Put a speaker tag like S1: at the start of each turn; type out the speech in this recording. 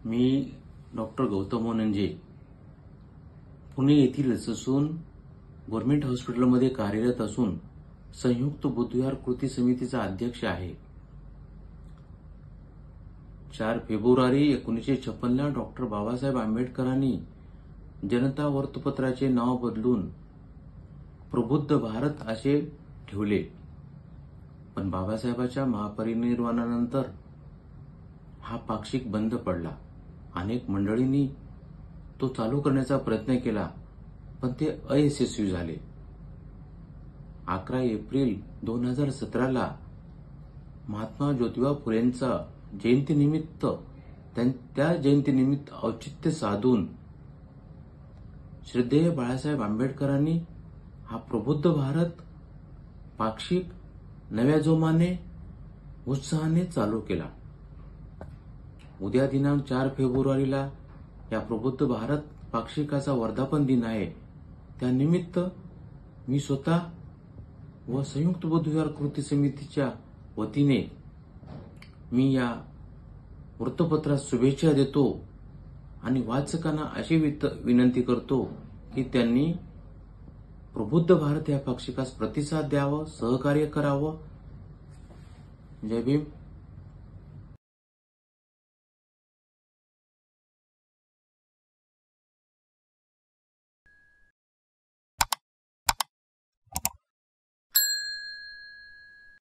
S1: मी doctor Gautam ओनंजे Pune येथील असून government हॉस्पिटलमध्ये कार्यरत असून संयुक्त बुद्धविहार कृती समितीचा अध्यक्ष आहे. 4 फेब्रुवारी 1956ला डॉक्टर बाबासाहेब आंबेडकरांनी जनता वृत्तपत्राचे नाव बदलून प्रबुद्ध भारत असे ठेवले. पण बाबासाहेबांच्या महापरिनिर्वाणानंतर हा पाक्षिक बंद पडला. अनेक मंडळींनी तो चालू करण्याचा प्रयत्न केला, पण ते अयशस्वी झाले. 11 एप्रिल 2017ला महात्मा ज्योतिबा फुलेंचा जयंतीनिमित्त त्या जयंतीनिमित्त औचित्य साधून श्रद्धेय बाळासाहेब आंबेडकरांनी हा प्रबुद्ध भारत पाक्षिक नव्या जोमाने उत्साहाने चालू केला. उद्या दिनांक 4 फेब्रुवारीला या प्रबुद्ध भारत पाक्षिकाचा वर्धापन दिन आहे. त्यानिमित्त मी स्वतः व संयुक्त बुद्धविहार कृती समितीच्या वतीने मी या वृत्तपत्रात शुभेच्छा देतो आणि वाचकांना अशी विनंती करतो की त्यांनी प्रबुद्ध भारत या पाक्षिकास प्रतिसाद द्यावा, सहकार्य करावं. जय भीम.